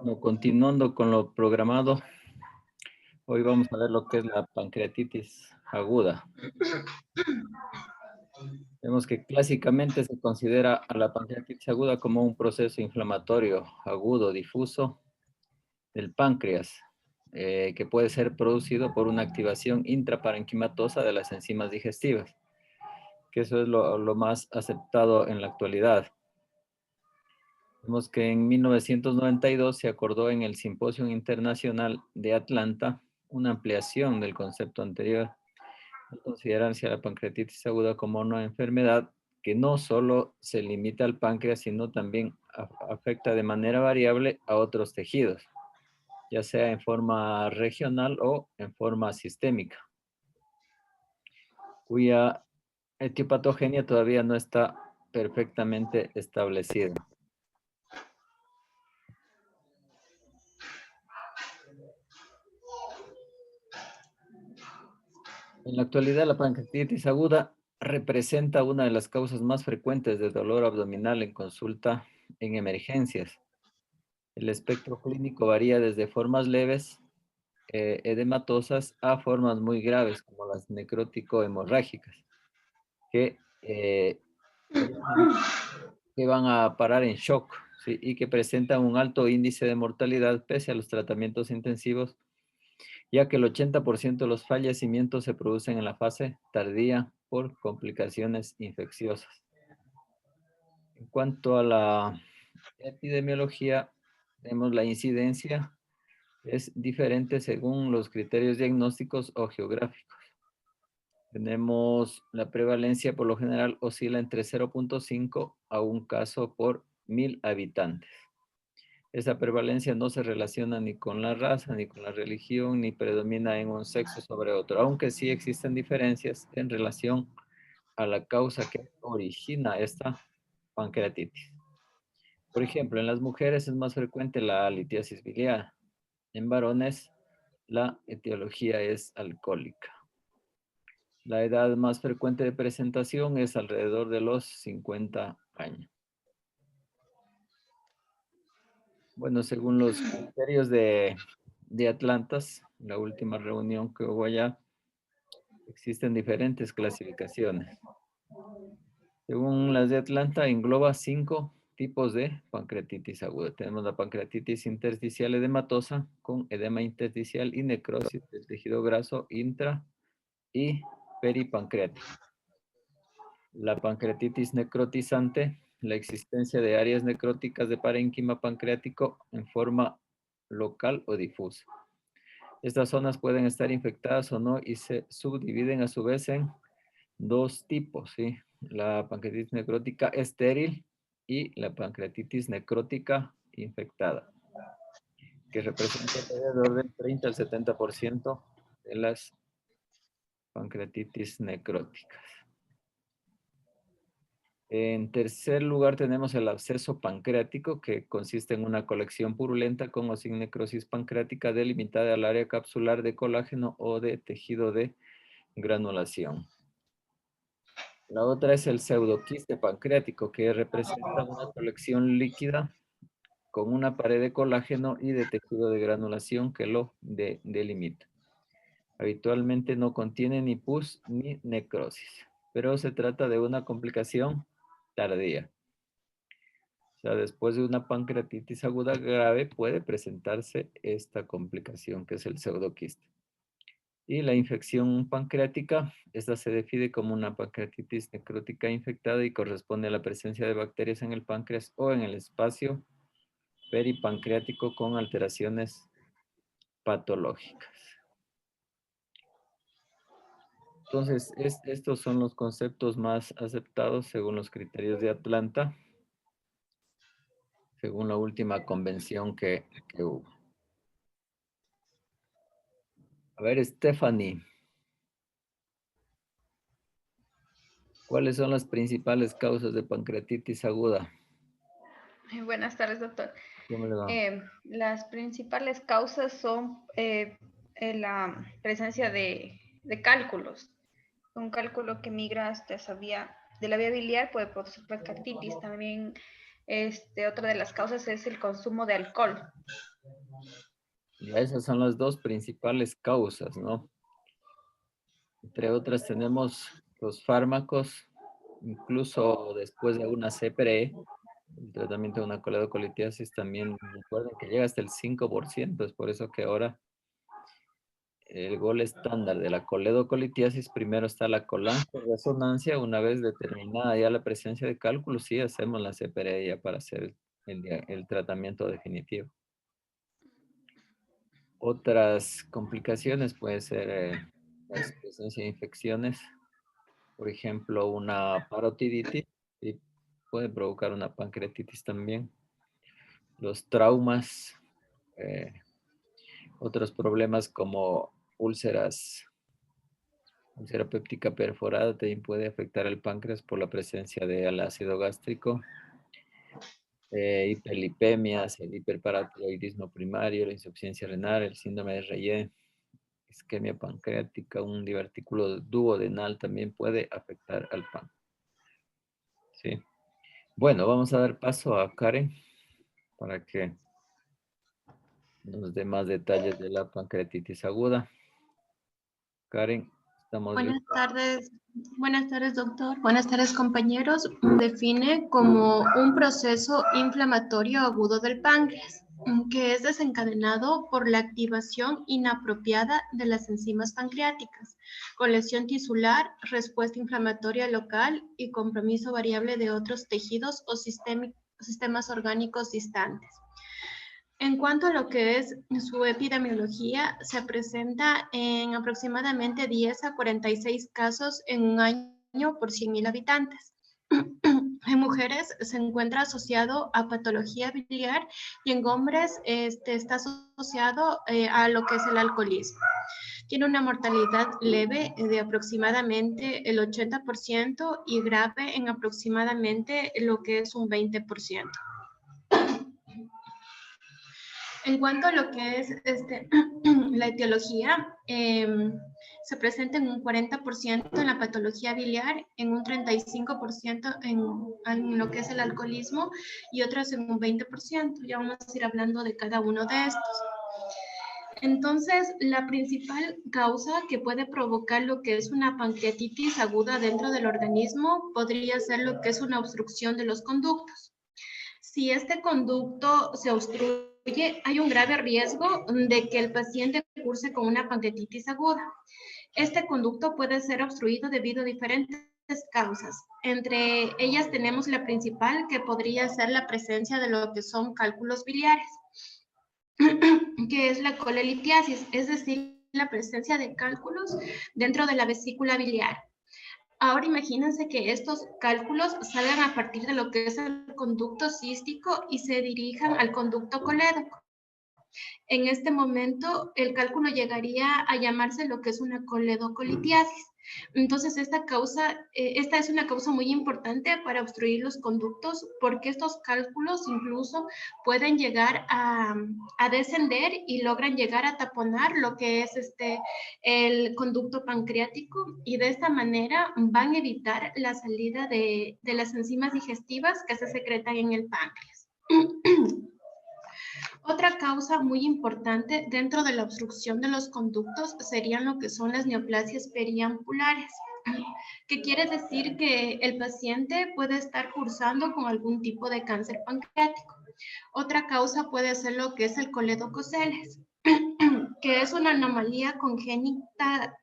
No, continuando con lo programado, hoy vamos a ver lo que es la pancreatitis aguda. Vemos que clásicamente se considera a la pancreatitis aguda como un proceso inflamatorio agudo, difuso del páncreas, que puede ser producido por una activación intraparenquimatosa de las enzimas digestivas, que eso es lo más aceptado en la actualidad. Vemos que en 1992 se acordó en el Simposio Internacional de Atlanta una ampliación del concepto anterior, al considerarse a la pancreatitis aguda como una enfermedad que no solo se limita al páncreas, sino también afecta de manera variable a otros tejidos, ya sea en forma regional o en forma sistémica, cuya etiopatogenia todavía no está perfectamente establecida. En la actualidad, la pancreatitis aguda representa una de las causas más frecuentes de dolor abdominal en consulta en emergencias. El espectro clínico varía desde formas leves, edematosas, a formas muy graves, como las necrótico-hemorrágicas, que, que van a parar en shock, ¿sí? Y que presentan un alto índice de mortalidad pese a los tratamientos intensivos, ya que el 80% de los fallecimientos se producen en la fase tardía por complicaciones infecciosas. En cuanto a la epidemiología, tenemos la incidencia es diferente según los criterios diagnósticos o geográficos. Tenemos la prevalencia por lo general oscila entre 0.5 a un caso por 1000 habitantes. Esa prevalencia no se relaciona ni con la raza, ni con la religión, ni predomina en un sexo sobre otro, aunque sí existen diferencias en relación a la causa que origina esta pancreatitis. Por ejemplo, en las mujeres es más frecuente la litiasis biliar. En varones, la etiología es alcohólica. La edad más frecuente de presentación es alrededor de los 50 años. Bueno, según los criterios de Atlantas, la última reunión que hubo allá, existen diferentes clasificaciones. Según las de Atlanta, engloba 5 tipos de pancreatitis aguda. Tenemos la pancreatitis intersticial edematosa con edema intersticial y necrosis del tejido graso intra y peripancreático. La pancreatitis necrotizante, la existencia de áreas necróticas de parénquima pancreático en forma local o difusa. Estas zonas pueden estar infectadas o no y se subdividen a su vez en 2 tipos, ¿sí? La pancreatitis necrótica estéril y la pancreatitis necrótica infectada, que representa alrededor del 30 al 70% de las pancreatitis necróticas. En tercer lugar tenemos el absceso pancreático, que consiste en una colección purulenta con o sin necrosis pancreática delimitada al área capsular de colágeno o de tejido de granulación. La otra es el pseudoquiste pancreático, que representa una colección líquida con una pared de colágeno y de tejido de granulación que lo delimita. Habitualmente no contiene ni pus ni necrosis, pero se trata de una complicación tardía. O sea, después de una pancreatitis aguda grave puede presentarse esta complicación que es el pseudoquiste. Y la infección pancreática, esta se define como una pancreatitis necrótica infectada y corresponde a la presencia de bacterias en el páncreas o en el espacio peripancreático con alteraciones patológicas. Entonces, estos son los conceptos más aceptados según los criterios de Atlanta, según la última convención que hubo. A ver, Stephanie, ¿cuáles son las principales causas de pancreatitis aguda? Buenas tardes, doctor. ¿Cómo le va? Las principales causas son la presencia de cálculos. Un cálculo que migra hasta esa vía de la vía biliar puede producir pancreatitis. También Otra de las causas es el consumo de alcohol. Ya esas son las dos principales causas, ¿no? Entre otras tenemos los fármacos, incluso después de una CPRE, el tratamiento de una coledocolitiasis también, recuerden que llega hasta el 5%, es por eso que ahora el gol estándar de la coledocolitiasis, primero está la colangioresonancia, una vez determinada ya la presencia de cálculos, sí hacemos la CPRE ya para hacer el tratamiento definitivo. Otras complicaciones puede ser la presencia de infecciones, por ejemplo, una parotiditis, y puede provocar una pancreatitis también. Los traumas, eh, otros problemas como úlcera péptica perforada también puede afectar el páncreas por la presencia del ácido gástrico. Hiperlipemias, el hiperparatiroidismo primario, la insuficiencia renal, el síndrome de Reye, isquemia pancreática, un divertículo duodenal también puede afectar al páncreas. ¿Sí? Bueno, vamos a dar paso a Karen para que nos dé más detalles de la pancreatitis aguda. Karen, estamos listos. Buenas tardes, doctor. Buenas tardes, compañeros. Define como un proceso inflamatorio agudo del páncreas, que es desencadenado por la activación inapropiada de las enzimas pancreáticas, con lesión tisular, respuesta inflamatoria local y compromiso variable de otros tejidos o sistemas orgánicos distantes. En cuanto a lo que es su epidemiología, se presenta en aproximadamente 10 a 46 casos en un año por 100.000 habitantes. En mujeres se encuentra asociado a patología biliar y en hombres está asociado a lo que es el alcoholismo. Tiene una mortalidad leve de aproximadamente el 80% y grave en aproximadamente lo que es un 20%. En cuanto a lo que es la etiología, se presenta en un 40% en la patología biliar, en un 35% en lo que es el alcoholismo y otras en un 20%. Ya vamos a ir hablando de cada uno de estos. Entonces, la principal causa que puede provocar lo que es una pancreatitis aguda dentro del organismo podría ser lo que es una obstrucción de los conductos. Si este conducto se obstruye, hay un grave riesgo de que el paciente curse con una pancreatitis aguda. Este conducto puede ser obstruido debido a diferentes causas. Entre ellas tenemos la principal, que podría ser la presencia de lo que son cálculos biliares, que es la colelitiasis, es decir, la presencia de cálculos dentro de la vesícula biliar. Ahora imagínense que estos cálculos salgan a partir de lo que es el conducto cístico y se dirijan al conducto colédoco. En este momento, el cálculo llegaría a llamarse lo que es una coledocolitiasis. Entonces, esta es una causa muy importante para obstruir los conductos porque estos cálculos incluso pueden llegar a descender y logran llegar a taponar lo que es el conducto pancreático y de esta manera van a evitar la salida de las enzimas digestivas que se secretan en el páncreas. Otra causa muy importante dentro de la obstrucción de los conductos serían lo que son las neoplasias periampulares, que quiere decir que el paciente puede estar cursando con algún tipo de cáncer pancreático. Otra causa puede ser lo que es el coledococeles, que es una anomalía congénita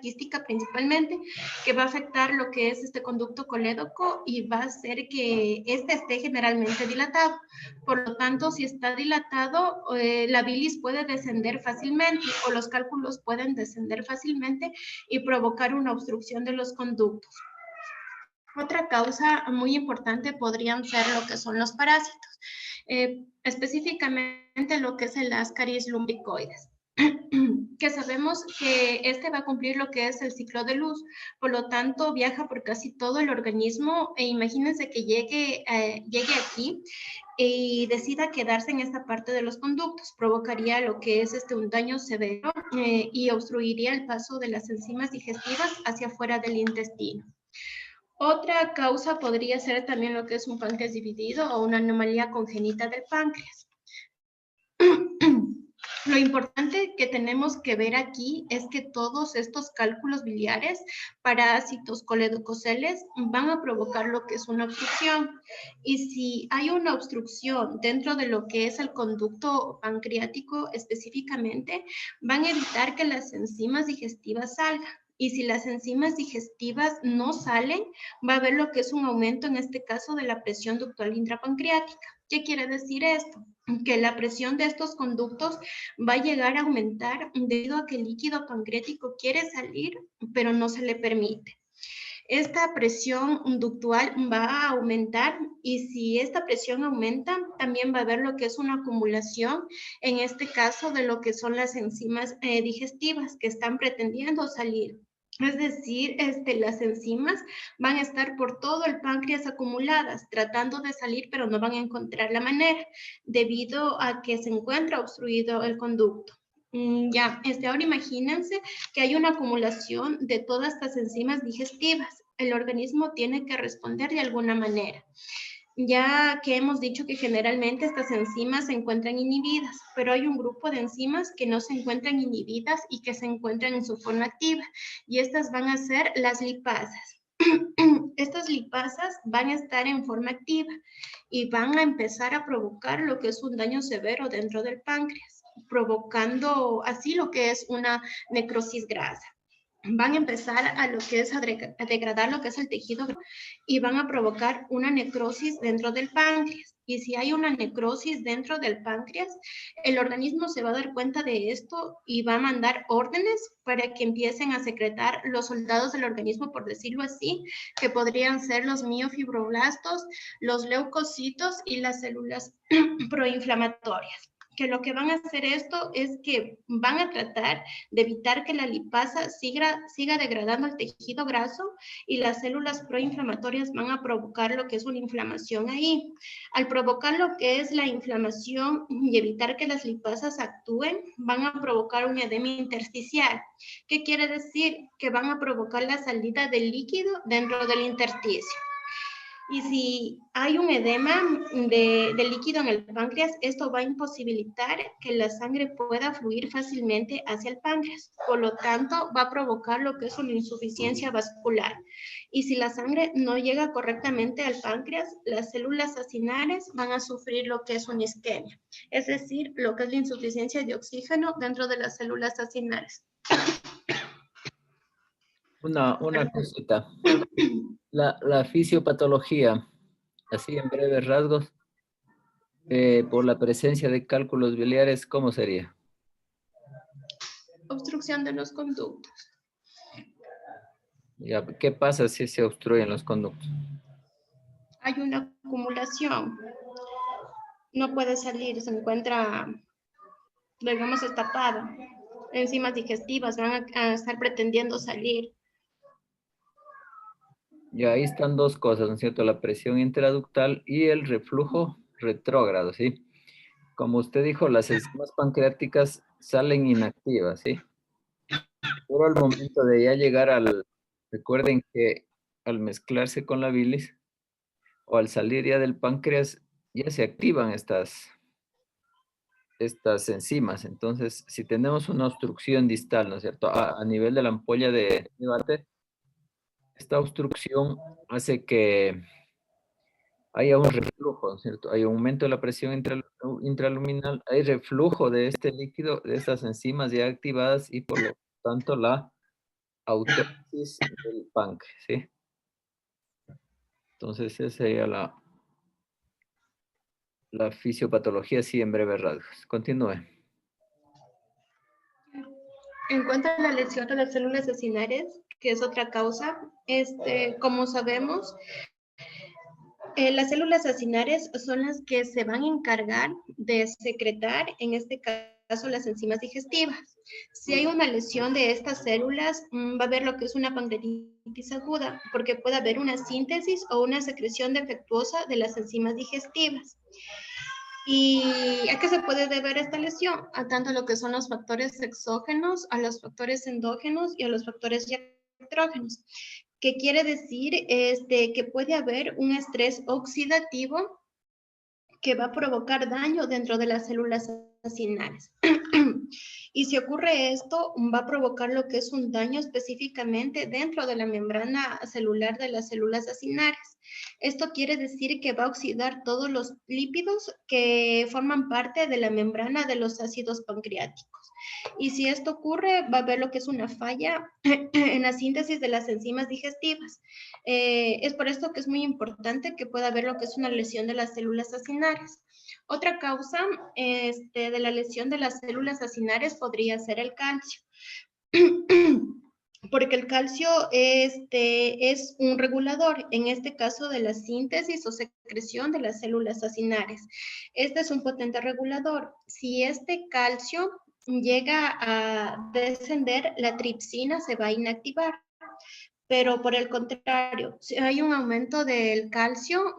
quística principalmente, que va a afectar lo que es este conducto colédoco y va a hacer que esté generalmente dilatado. Por lo tanto, si está dilatado, la bilis puede descender fácilmente o los cálculos pueden descender fácilmente y provocar una obstrucción de los conductos. Otra causa muy importante podrían ser lo que son los parásitos, específicamente lo que es el Ascaris lumbricoides, que sabemos que este va a cumplir lo que es el ciclo de luz, por lo tanto viaja por casi todo el organismo e imagínense que llegue aquí y decida quedarse en esta parte de los conductos, provocaría lo que es un daño severo y obstruiría el paso de las enzimas digestivas hacia afuera del intestino. Otra causa podría ser también lo que es un páncreas dividido o una anomalía congénita del páncreas. Lo importante que tenemos que ver aquí es que todos estos cálculos biliares, parásitos, coledococeles, van a provocar lo que es una obstrucción. Y si hay una obstrucción dentro de lo que es el conducto pancreático específicamente, van a evitar que las enzimas digestivas salgan. Y si las enzimas digestivas no salen, va a haber lo que es un aumento, en este caso, de la presión ductal intrapancreática. ¿Qué quiere decir esto? Que la presión de estos conductos va a llegar a aumentar debido a que el líquido pancreático quiere salir, pero no se le permite. Esta presión ductual va a aumentar y si esta presión aumenta, también va a haber lo que es una acumulación, en este caso, de lo que son las enzimas digestivas que están pretendiendo salir. Es decir, las enzimas van a estar por todo el páncreas acumuladas, tratando de salir, pero no van a encontrar la manera, debido a que se encuentra obstruido el conducto. Ahora imagínense que hay una acumulación de todas estas enzimas digestivas. El organismo tiene que responder de alguna manera. Ya que hemos dicho que generalmente estas enzimas se encuentran inhibidas, pero hay un grupo de enzimas que no se encuentran inhibidas y que se encuentran en su forma activa, y estas van a ser las lipasas. Estas lipasas van a estar en forma activa y van a empezar a provocar lo que es un daño severo dentro del páncreas, provocando así lo que es una necrosis grasa. Van a empezar a lo que es a degradar lo que es el tejido y van a provocar una necrosis dentro del páncreas. Y si hay una necrosis dentro del páncreas, el organismo se va a dar cuenta de esto y va a mandar órdenes para que empiecen a secretar los soldados del organismo, por decirlo así, que podrían ser los miofibroblastos, los leucocitos y las células proinflamatorias. Que lo que van a hacer esto es que van a tratar de evitar que la lipasa siga degradando el tejido graso y las células proinflamatorias van a provocar lo que es una inflamación ahí. Al provocar lo que es la inflamación y evitar que las lipasas actúen, van a provocar un edema intersticial. ¿Qué quiere decir? Que van a provocar la salida del líquido dentro del intersticio. Y si hay un edema de líquido en el páncreas, esto va a imposibilitar que la sangre pueda fluir fácilmente hacia el páncreas. Por lo tanto, va a provocar lo que es una insuficiencia vascular. Y si la sangre no llega correctamente al páncreas, las células acinares van a sufrir lo que es una isquemia. Es decir, lo que es la insuficiencia de oxígeno dentro de las células acinares. Una cosita. La fisiopatología, así en breves rasgos, por la presencia de cálculos biliares, ¿cómo sería? Obstrucción de los conductos. Ya, ¿qué pasa si se obstruyen los conductos? Hay una acumulación. No puede salir, se encuentra, digamos, destapado. Enzimas digestivas van a estar pretendiendo salir. Y ahí están dos cosas, ¿no es cierto? La presión intraductal y el reflujo retrógrado, ¿sí? Como usted dijo, las enzimas pancreáticas salen inactivas, ¿sí? Pero al momento de ya llegar recuerden que al mezclarse con la bilis o al salir ya del páncreas, ya se activan estas enzimas. Entonces, si tenemos una obstrucción distal, ¿no es cierto? A nivel de la ampolla de Water, esta obstrucción hace que haya un reflujo, ¿no es cierto? Hay aumento de la presión intraluminal, hay reflujo de este líquido, de estas enzimas ya activadas y por lo tanto la autólisis del páncreas, ¿sí? Entonces, esa sería la fisiopatología, así en breves rasgos. Continúe. En cuanto a la lesión de las células acinares, que es otra causa, como sabemos, las células acinares son las que se van a encargar de secretar, en este caso, las enzimas digestivas. Si hay una lesión de estas células, va a haber lo que es una pancreatitis aguda, porque puede haber una síntesis o una secreción defectuosa de las enzimas digestivas. ¿Y a qué se puede deber esta lesión? A tanto lo que son los factores exógenos, a los factores endógenos y a los factores dietrógenos. que quiere decir que puede haber un estrés oxidativo que va a provocar daño dentro de las células acinales. Y si ocurre esto, va a provocar lo que es un daño específicamente dentro de la membrana celular de las células acinales. Esto quiere decir que va a oxidar todos los lípidos que forman parte de la membrana de los ácidos pancreáticos. Y si esto ocurre, va a haber lo que es una falla en la síntesis de las enzimas digestivas. Es por esto que es muy importante que pueda haber lo que es una lesión de las células acinales. Otra causa de la lesión de las células acinales podría ser el calcio. Porque el calcio es un regulador, en este caso de la síntesis o secreción de las células acinales. Este es un potente regulador. Si este calcio llega a descender, la tripsina se va a inactivar. Pero por el contrario, si hay un aumento del calcio,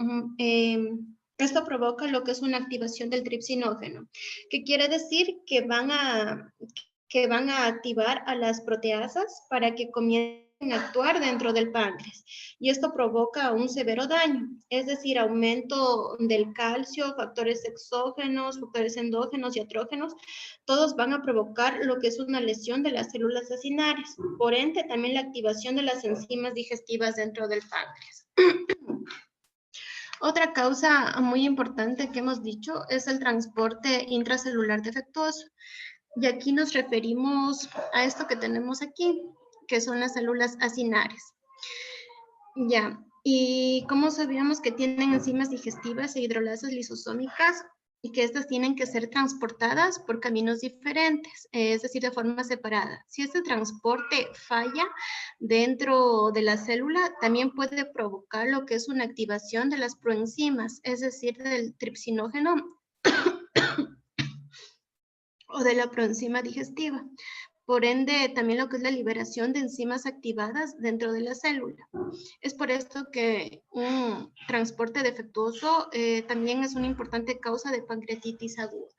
esto provoca lo que es una activación del tripsinógeno, que quiere decir que van a activar a las proteasas para que comiencen a actuar dentro del páncreas. Y esto provoca un severo daño, es decir, aumento del calcio, factores exógenos, factores endógenos y atrógenos, todos van a provocar lo que es una lesión de las células acinales. Por ende, también la activación de las enzimas digestivas dentro del páncreas. Otra causa muy importante que hemos dicho es el transporte intracelular defectuoso. Y aquí nos referimos a esto que tenemos aquí, que son las células acinares. Ya, y como sabíamos que tienen enzimas digestivas e hidrolasas lisosómicas y que estas tienen que ser transportadas por caminos diferentes, es decir, de forma separada. Si este transporte falla dentro de la célula, también puede provocar lo que es una activación de las proenzimas, es decir, del tripsinógeno o de la proenzima digestiva. Por ende, también lo que es la liberación de enzimas activadas dentro de la célula. Es por esto que un transporte defectuoso también es una importante causa de pancreatitis aguda.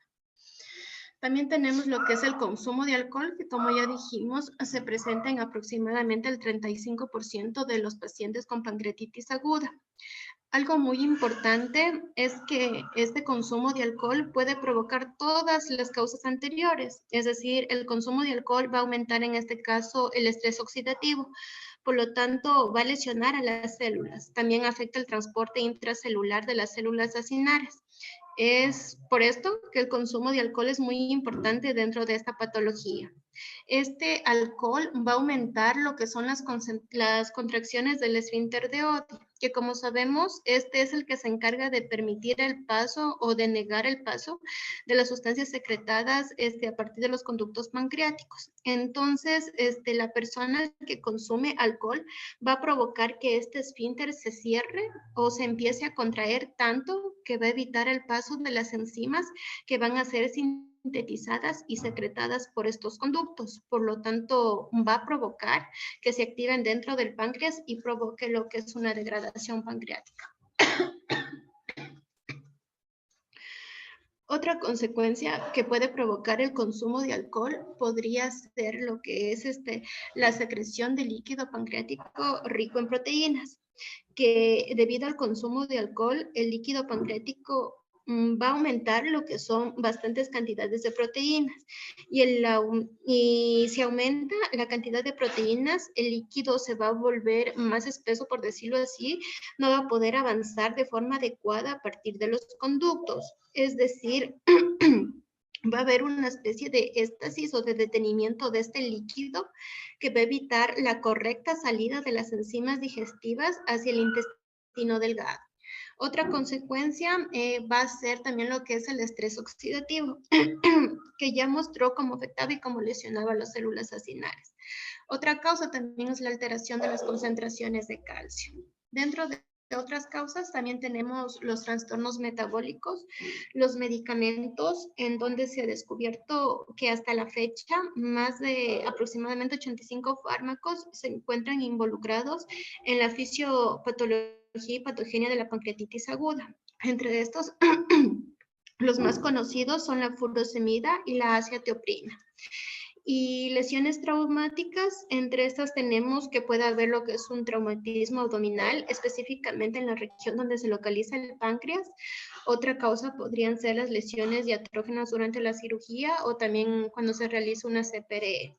También tenemos lo que es el consumo de alcohol, que como ya dijimos, se presenta en aproximadamente el 35% de los pacientes con pancreatitis aguda. Algo muy importante es que este consumo de alcohol puede provocar todas las causas anteriores, es decir, el consumo de alcohol va a aumentar en este caso el estrés oxidativo, por lo tanto va a lesionar a las células. También afecta el transporte intracelular de las células acinales. Es por esto que el consumo de alcohol es muy importante dentro de esta patología. Este alcohol va a aumentar lo que son las contracciones del esfínter de Oddi, que como sabemos, este es el que se encarga de permitir el paso o de negar el paso de las sustancias secretadas a partir de los conductos pancreáticos. Entonces, la persona que consume alcohol va a provocar que este esfínter se cierre o se empiece a contraer tanto que va a evitar el paso de las enzimas que van a ser sintetizadas y secretadas por estos conductos. Por lo tanto, va a provocar que se activen dentro del páncreas y provoque lo que es una degradación pancreática. Otra consecuencia que puede provocar el consumo de alcohol podría ser lo que es la secreción de líquido pancreático rico en proteínas, que debido al consumo de alcohol, el líquido pancreático va a aumentar lo que son bastantes cantidades de proteínas. Y si aumenta la cantidad de proteínas, el líquido se va a volver más espeso, por decirlo así, no va a poder avanzar de forma adecuada a partir de los conductos. Es decir, va a haber una especie de éstasis o de detenimiento de este líquido que va a evitar la correcta salida de las enzimas digestivas hacia el intestino delgado. Otra consecuencia va a ser también lo que es el estrés oxidativo, que ya mostró cómo afectaba y cómo lesionaba las células acinales. Otra causa también es la alteración de las concentraciones de calcio. Dentro de otras causas también tenemos los trastornos metabólicos, los medicamentos, en donde se ha descubierto que hasta la fecha más de aproximadamente 85 fármacos se encuentran involucrados en la fisiopatología y patogenia de la pancreatitis aguda. Entre estos, los más conocidos son la furosemida y la azathioprina. Y lesiones traumáticas, entre estas tenemos que puede haber lo que es un traumatismo abdominal, específicamente en la región donde se localiza el páncreas. Otra causa podrían ser las lesiones diastrógenas durante la cirugía o también cuando se realiza una CPRE.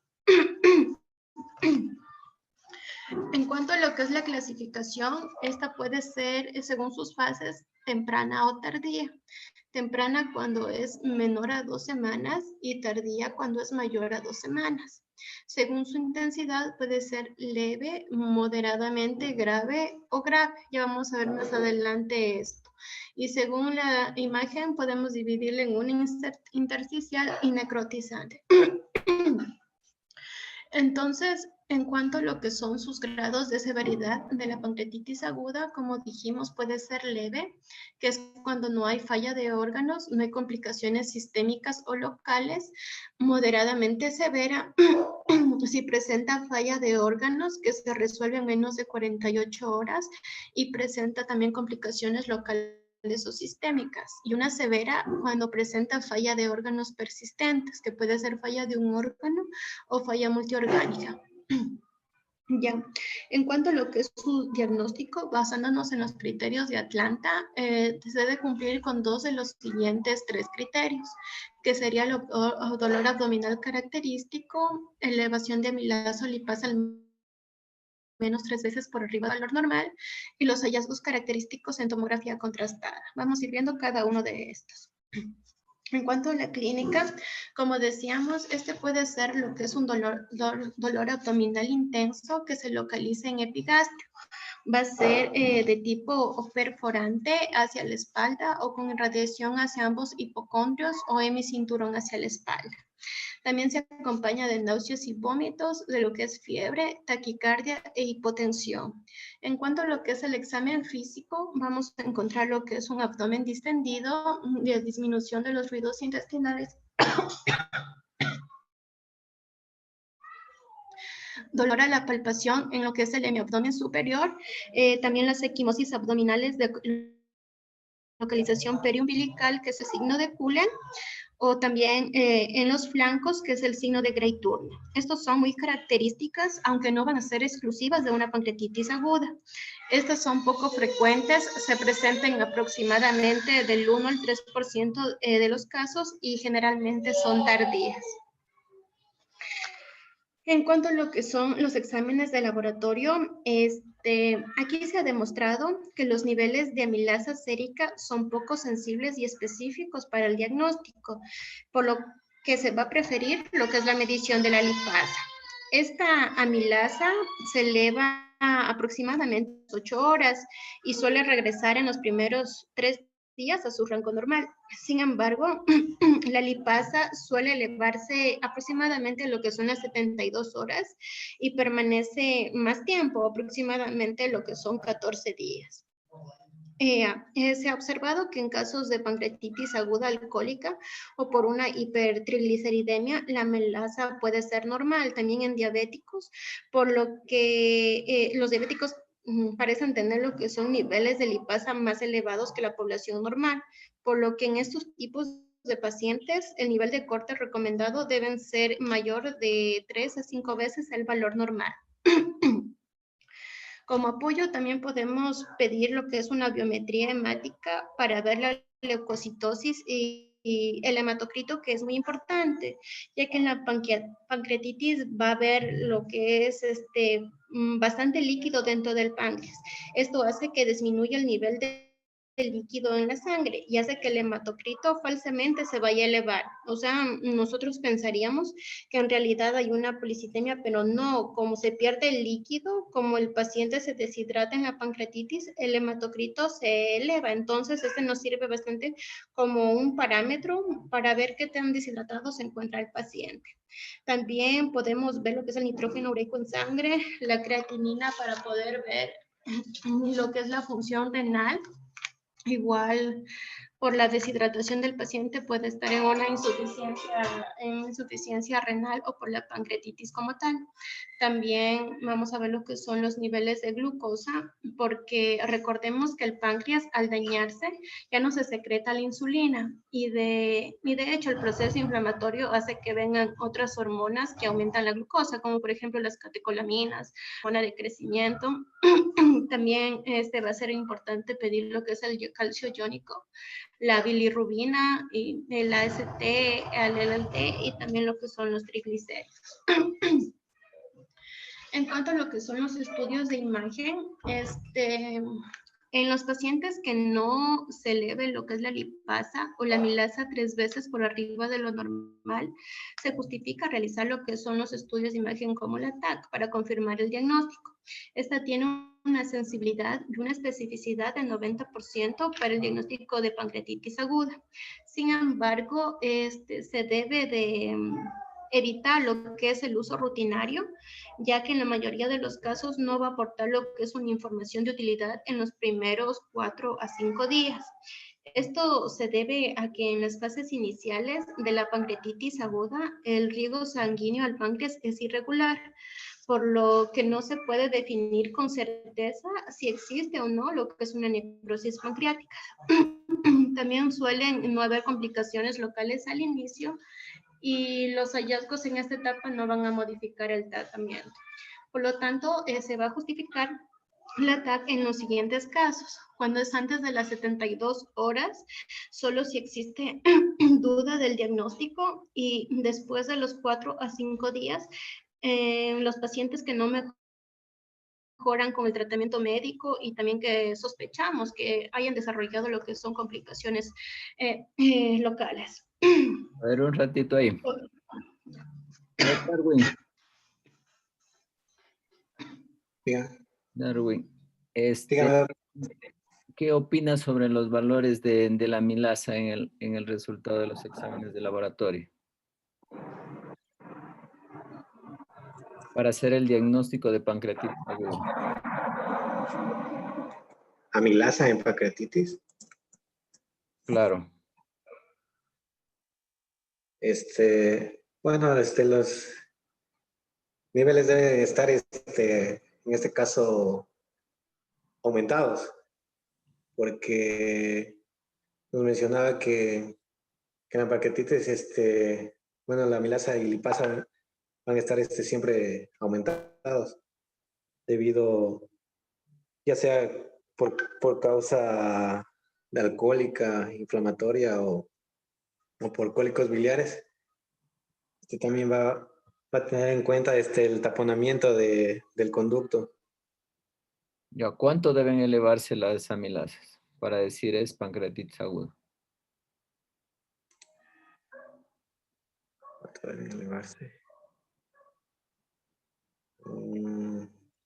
En cuanto a lo que es la clasificación, esta puede ser, según sus fases, temprana o tardía. Temprana cuando es menor a 2 semanas y tardía cuando es mayor a 2 semanas. Según su intensidad puede ser leve, moderadamente grave o grave. Ya vamos a ver más adelante esto. Y según la imagen podemos dividirla en una intersticial y necrotizante. Entonces, en cuanto a lo que son sus grados de severidad de la pancreatitis aguda, como dijimos, puede ser leve, que es cuando no hay falla de órganos, no hay complicaciones sistémicas o locales, moderadamente severa, si presenta falla de órganos que se resuelve en menos de 48 horas y presenta también complicaciones locales o sistémicas, y una severa cuando presenta falla de órganos persistentes, que puede ser falla de un órgano o falla multiorgánica. Ya, en cuanto a lo que es su diagnóstico, basándonos en los criterios de Atlanta, se debe cumplir con 2 de los siguientes 3 criterios, que sería el dolor abdominal característico, elevación de amilasa o lipasa al menos 3 veces por arriba del valor normal, y los hallazgos característicos en tomografía contrastada. Vamos a ir viendo cada uno de estos. En cuanto a la clínica, como decíamos, este puede ser lo que es un dolor abdominal intenso que se localiza en epigastrio. Va a ser de tipo perforante hacia la espalda o con irradiación hacia ambos hipocondrios o hemicinturón hacia la espalda. También se acompaña de náuseas y vómitos, de lo que es fiebre, taquicardia e hipotensión. En cuanto a lo que es el examen físico, vamos a encontrar lo que es un abdomen distendido, de disminución de los ruidos intestinales, dolor a la palpación en lo que es el hemiabdomen superior, también las equimosis abdominales de localización periumbilical, que es el signo de Cullen, o también en los flancos, que es el signo de Grey-Turner. Estos son muy características, aunque no van a ser exclusivas de una pancreatitis aguda. Estas son poco frecuentes, se presentan aproximadamente del 1 al 3% de los casos y generalmente son tardías. En cuanto a lo que son los exámenes de laboratorio, aquí se ha demostrado que los niveles de amilasa sérica son poco sensibles y específicos para el diagnóstico, por lo que se va a preferir lo que es la medición de la lipasa. Esta amilasa se eleva aproximadamente 8 horas y suele regresar en los primeros 3 días a su rango normal. Sin embargo, la lipasa suele elevarse aproximadamente a lo que son las 72 horas y permanece más tiempo, aproximadamente lo que son 14 días. Se ha observado que en casos de pancreatitis aguda alcohólica o por una hipertrigliceridemia, la amilasa puede ser normal, también en diabéticos, por lo que los diabéticos parecen tener lo que son niveles de lipasa más elevados que la población normal, por lo que en estos tipos de pacientes el nivel de corte recomendado deben ser mayor de 3 a 5 veces el valor normal. Como apoyo también podemos pedir lo que es una biometría hemática para ver la leucocitosis y el hematocrito, que es muy importante, ya que en la pancreatitis va a haber lo que es bastante líquido dentro del páncreas. Esto hace que disminuya el nivel de líquido en la sangre y hace que el hematocrito falsamente se vaya a elevar. O sea, nosotros pensaríamos que en realidad hay una policitemia, pero no, como se pierde el líquido, como el paciente se deshidrata en la pancreatitis, el hematocrito se eleva. Entonces, nos sirve bastante como un parámetro para ver qué tan deshidratado se encuentra el paciente. También podemos ver lo que es el nitrógeno ureico en sangre, la creatinina para poder ver lo que es la función renal. Igual por la deshidratación del paciente puede estar en una insuficiencia renal o por la pancreatitis como tal. También vamos a ver lo que son los niveles de glucosa, porque recordemos que el páncreas al dañarse ya no se secreta la insulina y de hecho el proceso inflamatorio hace que vengan otras hormonas que aumentan la glucosa, como por ejemplo las catecolaminas, hormona de crecimiento. También va a ser importante pedir lo que es el calcio iónico, la bilirrubina, y el AST, el LLT y también lo que son los triglicéridos. En cuanto a lo que son los estudios de imagen, en los pacientes que no se eleve lo que es la lipasa o la amilasa 3 veces por arriba de lo normal, se justifica realizar lo que son los estudios de imagen como la TAC para confirmar el diagnóstico. Esta tiene una sensibilidad y una especificidad del 90% para el diagnóstico de pancreatitis aguda. Sin embargo, se debe de evitar lo que es el uso rutinario, ya que en la mayoría de los casos no va a aportar lo que es una información de utilidad en los primeros 4 a 5 días. Esto se debe a que en las fases iniciales de la pancreatitis aguda, el riego sanguíneo al páncreas es irregular, por lo que no se puede definir con certeza si existe o no lo que es una necrosis pancreática. También suelen no haber complicaciones locales al inicio, y los hallazgos en esta etapa no van a modificar el tratamiento. Por lo tanto, se va a justificar la TAC en los siguientes casos. Cuando es antes de las 72 horas, solo si existe duda del diagnóstico, y después de los 4 a 5 días, los pacientes que no mejoran con el tratamiento médico y también que sospechamos que hayan desarrollado lo que son complicaciones locales. A ver, un ratito ahí. Darwin. Diga. Darwin, Dígame. ¿qué opinas sobre los valores de la amilasa en el resultado de los exámenes de laboratorio? Para hacer el diagnóstico de pancreatitis aguda. Amilasa en pancreatitis. Claro. Bueno, los niveles deben estar, en este caso, aumentados, porque nos mencionaba que en la pancreatitis, bueno, la amilasa y lipasa van a estar siempre aumentados, debido, ya sea por causa de alcohólica, inflamatoria o por cólicos biliares. También va a tener en cuenta el taponamiento del conducto. ¿Ya cuánto deben elevarse las amilasas para decir es pancreatitis aguda? ¿Cuánto deben elevarse?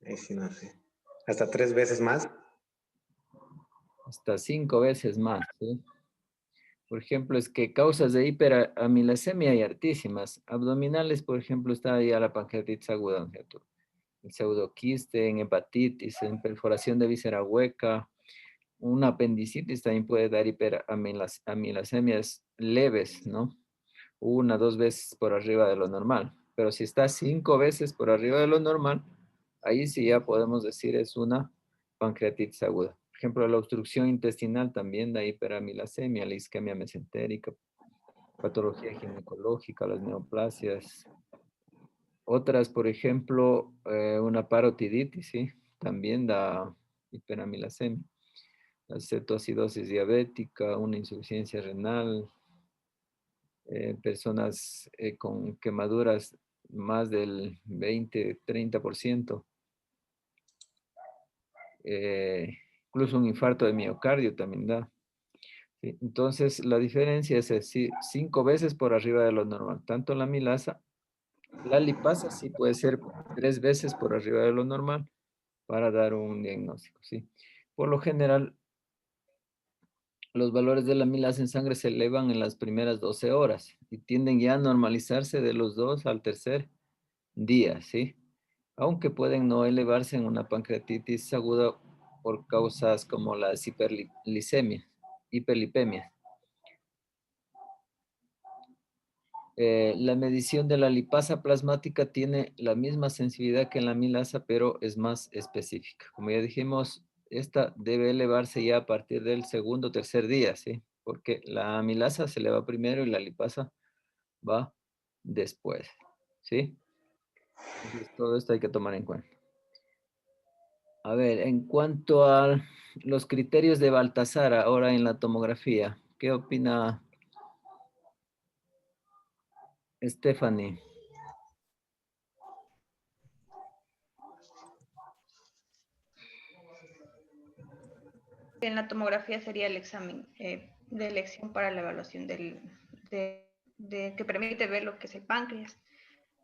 Ahí sí no sé. ¿Hasta 3 veces más? Hasta 5 veces más, ¿sí? Por ejemplo, es que causas de hiperamilasemia hay hartísimas. Abdominales, por ejemplo, está ya la pancreatitis aguda, ¿cierto? El pseudoquiste, en hepatitis, en perforación de víscera hueca. Una apendicitis también puede dar hiperamilasemias leves, ¿no? 1 o 2 veces por arriba de lo normal. Pero si está 5 veces por arriba de lo normal, ahí sí ya podemos decir es una pancreatitis aguda. Por ejemplo, la obstrucción intestinal también da hiperamilasemia, la isquemia mesentérica, patología ginecológica, las neoplasias. Otras, por ejemplo, una parotiditis, ¿sí? También da hiperamilasemia. La cetoacidosis diabética, una insuficiencia renal, personas con quemaduras más del 20-30%, incluso un infarto de miocardio también da. ¿Sí? Entonces, la diferencia es decir, 5 veces por arriba de lo normal, tanto la amilasa, la lipasa sí puede ser 3 veces por arriba de lo normal para dar un diagnóstico, ¿sí? Por lo general, los valores de la amilasa en sangre se elevan en las primeras 12 horas y tienden ya a normalizarse de los 2 al tercer día, ¿sí? Aunque pueden no elevarse en una pancreatitis aguda por causas como las hiperlipemias. La medición de la lipasa plasmática tiene la misma sensibilidad que en la amilasa, pero es más específica. Como ya dijimos, esta debe elevarse ya a partir del segundo o tercer día, ¿sí? Porque la amilasa se eleva primero y la lipasa va después, ¿sí? Entonces, todo esto hay que tomar en cuenta. A ver, en cuanto a los criterios de Baltasar ahora en la tomografía, ¿qué opina Stephanie? En la tomografía sería el examen de elección para la evaluación que permite ver lo que es el páncreas.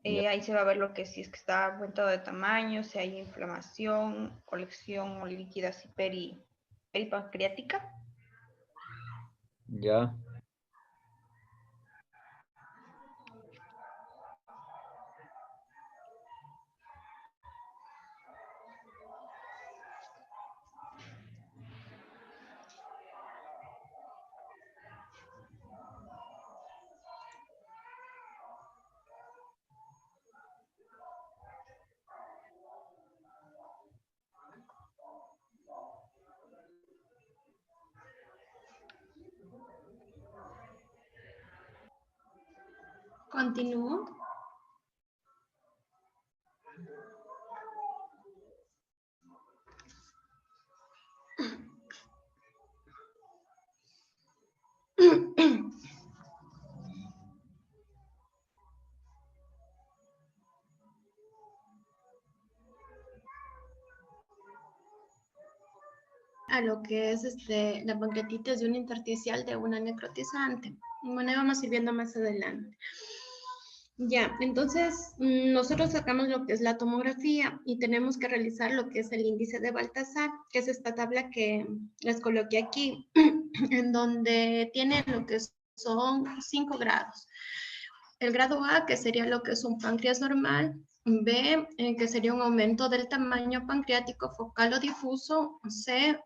Ahí se va a ver lo que si es que está aumentado de tamaño, si hay inflamación, colección o líquida peripancreática. Ya. Continúo. A lo que es la pancreatitis de una intersticial de una necrotizante. Bueno, vamos a ir viendo más adelante. Ya, entonces nosotros sacamos lo que es la tomografía y tenemos que realizar lo que es el índice de Baltasar, que es esta tabla que les coloqué aquí, en donde tiene lo que son 5 grados. El grado A, que sería lo que es un páncreas normal. B, que sería un aumento del tamaño pancreático focal o difuso. C,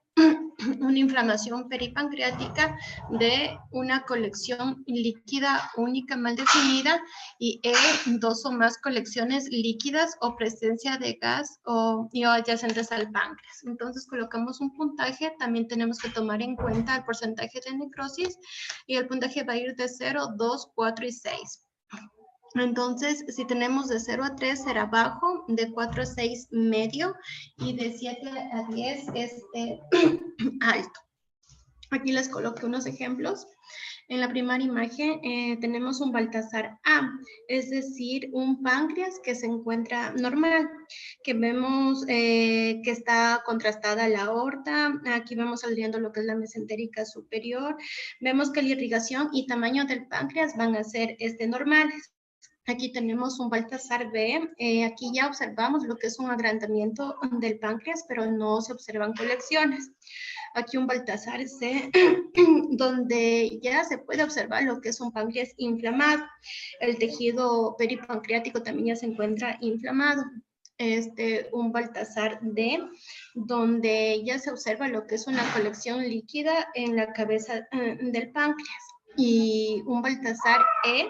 una inflamación peripancreática. D, una colección líquida única mal definida. Y E, 2 o más colecciones líquidas o presencia de gas o adyacentes al páncreas. Entonces colocamos un puntaje. También tenemos que tomar en cuenta el porcentaje de necrosis y el puntaje va a ir de 0, 2, 4 y 6. Entonces, si tenemos de 0 a 3 será bajo, de 4 a 6 medio y de 7 a 10 es alto. Aquí les coloqué unos ejemplos. En la primera imagen tenemos un Baltasar A, es decir, un páncreas que se encuentra normal, que vemos que está contrastada la aorta, aquí vemos saliendo lo que es la mesentérica superior, vemos que la irrigación y tamaño del páncreas van a ser normales. Aquí tenemos un Baltasar B, aquí ya observamos lo que es un agrandamiento del páncreas, pero no se observan colecciones. Aquí un Baltasar C, donde ya se puede observar lo que es un páncreas inflamado. El tejido peripancreático también ya se encuentra inflamado. Un Baltasar D, donde ya se observa lo que es una colección líquida en la cabeza del páncreas. Y un Baltasar E,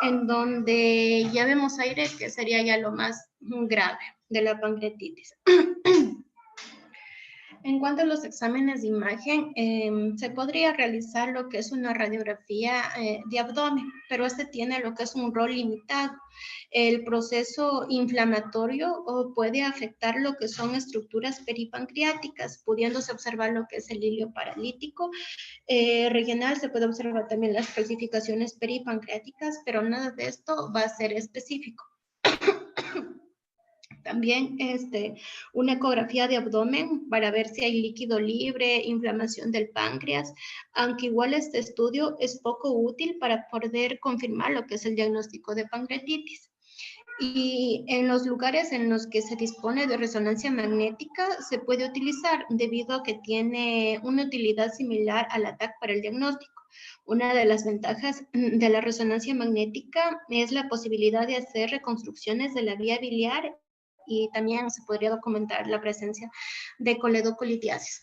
en donde ya vemos aire, que sería ya lo más grave de la pancreatitis. En cuanto a los exámenes de imagen, se podría realizar lo que es una radiografía de abdomen, pero tiene lo que es un rol limitado. El proceso inflamatorio puede afectar lo que son estructuras peripancreáticas, pudiéndose observar lo que es el hilio paralítico. Regional se puede observar también las calcificaciones peripancreáticas, pero nada de esto va a ser específico. También una ecografía de abdomen para ver si hay líquido libre, inflamación del páncreas, aunque igual este estudio es poco útil para poder confirmar lo que es el diagnóstico de pancreatitis. Y en los lugares en los que se dispone de resonancia magnética se puede utilizar debido a que tiene una utilidad similar al ATAC para el diagnóstico. Una de las ventajas de la resonancia magnética es la posibilidad de hacer reconstrucciones de la vía biliar y también se podría documentar la presencia de coledocolitiasis.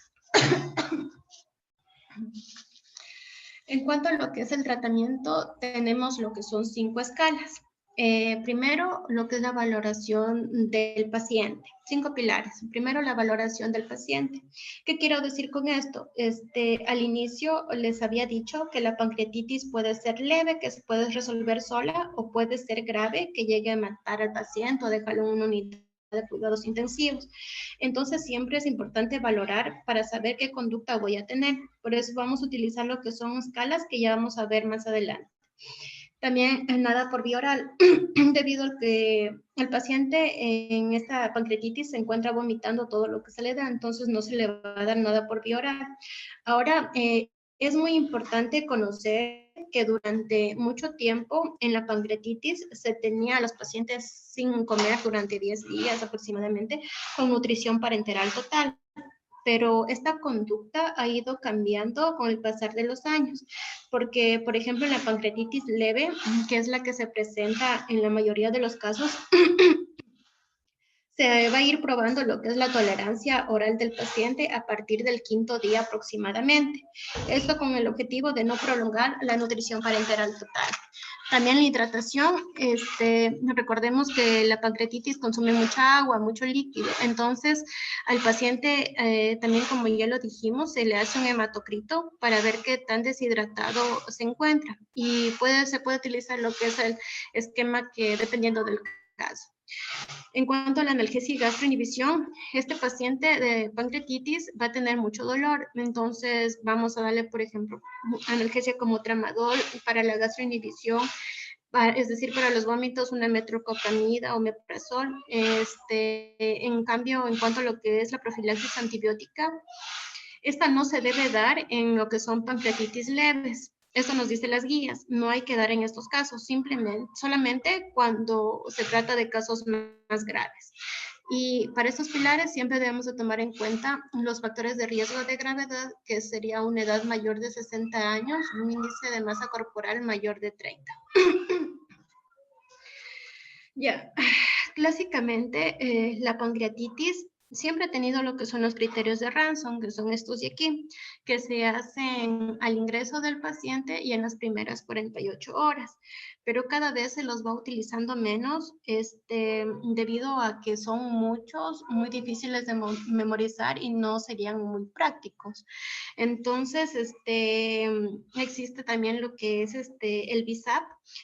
En cuanto a lo que es el tratamiento, tenemos lo que son 5 escalas. Primero, lo que es la valoración del paciente. 5 pilares. Primero, la valoración del paciente. ¿Qué quiero decir con esto? Al inicio les había dicho que la pancreatitis puede ser leve, que se puede resolver sola, o puede ser grave, que llegue a matar al paciente o dejarlo en una unidad de cuidados intensivos. Entonces siempre es importante valorar para saber qué conducta voy a tener. Por eso vamos a utilizar lo que son escalas que ya vamos a ver más adelante. También nada por vía oral, debido a que el paciente en esta pancreatitis se encuentra vomitando todo lo que se le da, entonces no se le va a dar nada por vía oral. Ahora, es muy importante conocer que durante mucho tiempo en la pancreatitis se tenía a los pacientes sin comer durante 10 días aproximadamente, con nutrición parenteral total. Pero esta conducta ha ido cambiando con el pasar de los años, porque, por ejemplo, en la pancreatitis leve, que es la que se presenta en la mayoría de los casos, se va a ir probando lo que es la tolerancia oral del paciente a partir del 5º día aproximadamente. Esto con el objetivo de no prolongar la nutrición parenteral total. También la hidratación, recordemos que la pancreatitis consume mucha agua, mucho líquido, entonces al paciente también, como ya lo dijimos, se le hace un hematocrito para ver qué tan deshidratado se encuentra, y se puede utilizar lo que es el esquema que dependiendo del caso. En cuanto a la analgesia y gastroinhibición, este paciente de pancreatitis va a tener mucho dolor, entonces vamos a darle, por ejemplo, analgesia como tramadol. Para la gastroinhibición, es decir, para los vómitos, una metroclopramida o meprazol. En cambio, en cuanto a lo que es la profilaxis antibiótica, esta no se debe dar en lo que son pancreatitis leves. Esto nos dice las guías, no hay que dar en estos casos, solamente cuando se trata de casos más graves. Y para estos pilares siempre debemos de tomar en cuenta los factores de riesgo de gravedad, que sería una edad mayor de 60 años, un índice de masa corporal mayor de 30. Ya, clásicamente la pancreatitis siempre ha tenido lo que son los criterios de Ranson, que son estos de aquí, que se hacen al ingreso del paciente y en las primeras 48 horas, pero cada vez se los va utilizando menos, debido a que son muchos, muy difíciles de memorizar y no serían muy prácticos. Entonces, existe también lo que es el BISAP,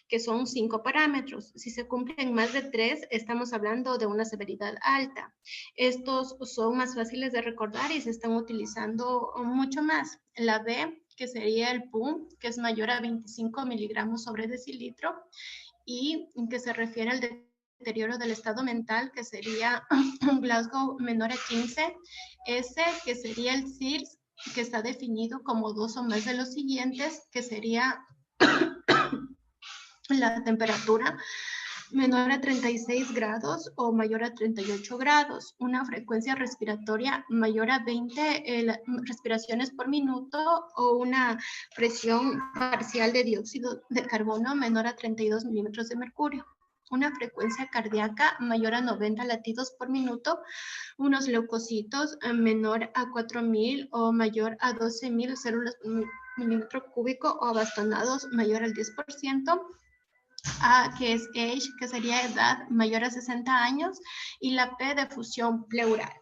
que son 5 parámetros. Si se cumplen más de 3, estamos hablando de una severidad alta. Estos son más fáciles de recordar y se están utilizando mucho más. La B, que sería el PUM, que es mayor a 25 miligramos sobre decilitro, y que se refiere al deterioro del estado mental, que sería un Glasgow menor a 15. S, que sería el CIRS, que está definido como 2 o más de los siguientes, que sería la temperatura menor a 36 grados o mayor a 38 grados, una frecuencia respiratoria mayor a 20 respiraciones por minuto, o una presión parcial de dióxido de carbono menor a 32 milímetros de mercurio, una frecuencia cardíaca mayor a 90 latidos por minuto, unos leucocitos menor a 4.000 o mayor a 12.000 células por milímetro cúbico o abastonados mayor al 10%, A, que es age, que sería edad mayor a 60 años, y la P de fusión pleural.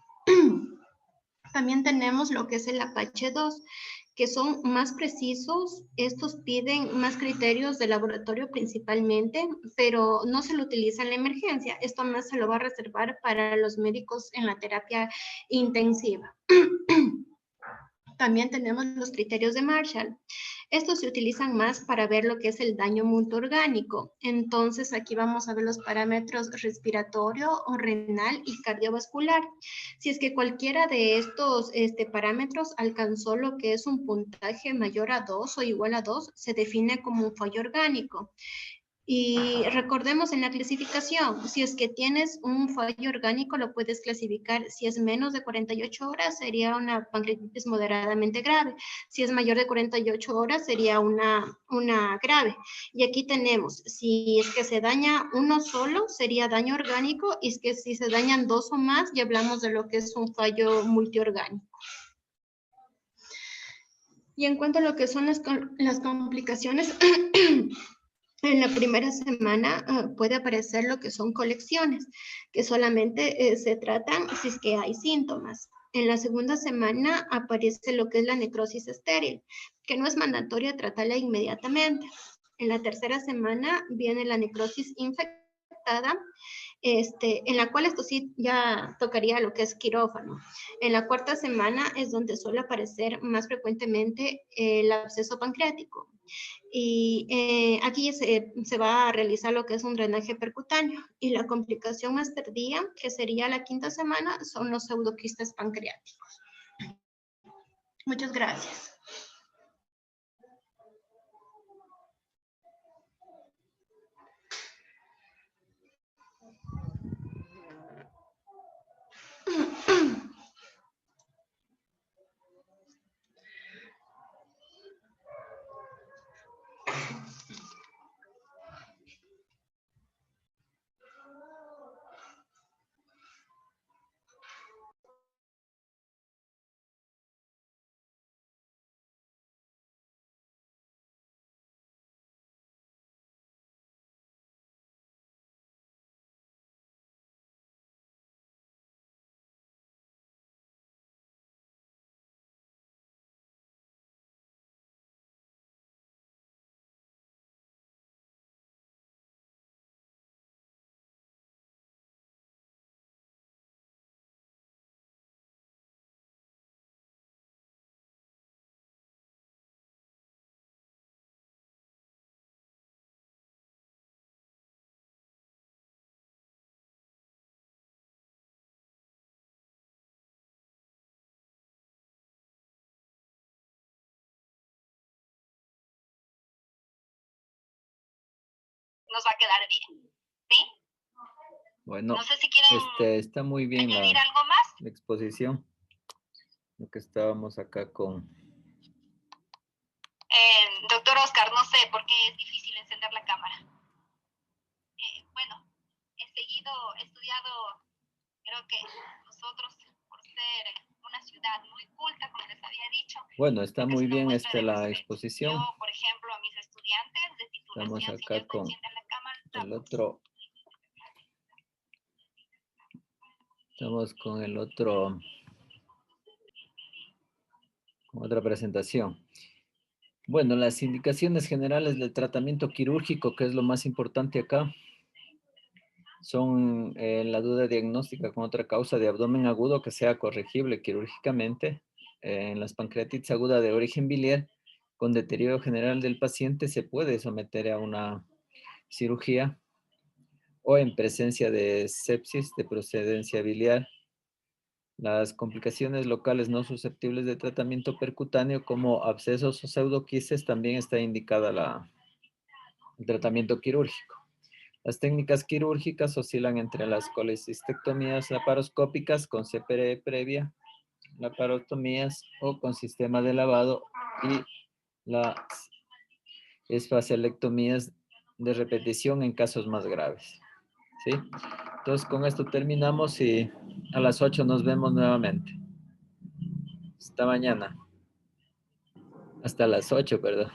También tenemos lo que es el Apache 2, que son más precisos. Estos piden más criterios de laboratorio principalmente, pero no se lo utiliza en la emergencia. Esto más se lo va a reservar para los médicos en la terapia intensiva. También tenemos los criterios de Marshall. Estos se utilizan más para ver lo que es el daño multiorgánico. Entonces, aquí vamos a ver los parámetros respiratorio, renal y cardiovascular. Si es que cualquiera de estos parámetros alcanzó lo que es un puntaje mayor a 2 o igual a 2, se define como un fallo orgánico. Y recordemos en la clasificación, si es que tienes un fallo orgánico, lo puedes clasificar. Si es menos de 48 horas, sería una pancreatitis moderadamente grave. Si es mayor de 48 horas, sería una grave. Y aquí tenemos, si es que se daña uno solo, sería daño orgánico, y es que si se dañan 2 o más, ya hablamos de lo que es un fallo multiorgánico. Y en cuanto a lo que son las complicaciones, en la primera semana puede aparecer lo que son colecciones, que solamente se tratan si es que hay síntomas. En la segunda semana aparece lo que es la necrosis estéril, que no es mandatoria tratarla inmediatamente. En la tercera semana viene la necrosis infectada, en la cual esto sí ya tocaría lo que es quirófano. En la cuarta semana es donde suele aparecer más frecuentemente el absceso pancreático. Y aquí se va a realizar lo que es un drenaje percutáneo. Y la complicación más tardía, que sería la quinta semana, son los pseudoquistes pancreáticos. Muchas gracias. Nos va a quedar bien, ¿sí? Bueno, No sé si quieren está muy bien añadir algo más. la exposición. Lo que estábamos acá con... Doctor Oscar, no sé por qué es difícil encender la cámara. Bueno, he estudiado, creo que nosotros, por ser una ciudad muy culta, como les había dicho. Bueno, está muy bien la respeto. exposición. Yo, por ejemplo, a mis estudiantes de titulación, Estamos acá con la cámara, el otro... Estamos con el otro... con otra presentación. Bueno, las indicaciones generales del tratamiento quirúrgico, que es lo más importante acá, son la duda diagnóstica con otra causa de abdomen agudo que sea corregible quirúrgicamente, en las pancreatitis aguda de origen biliar, con deterioro general del paciente se puede someter a una cirugía, o en presencia de sepsis de procedencia biliar. Las complicaciones locales no susceptibles de tratamiento percutáneo como abscesos o pseudoquistes también está indicada el tratamiento quirúrgico. Las técnicas quirúrgicas oscilan entre las colecistectomías laparoscópicas con CPR previa, laparotomías o con sistema de lavado y las esfacialectomías de repetición en casos más graves. ¿Sí? Entonces con esto terminamos y a las 8 nos vemos nuevamente. Hasta mañana. Hasta las 8, perdón.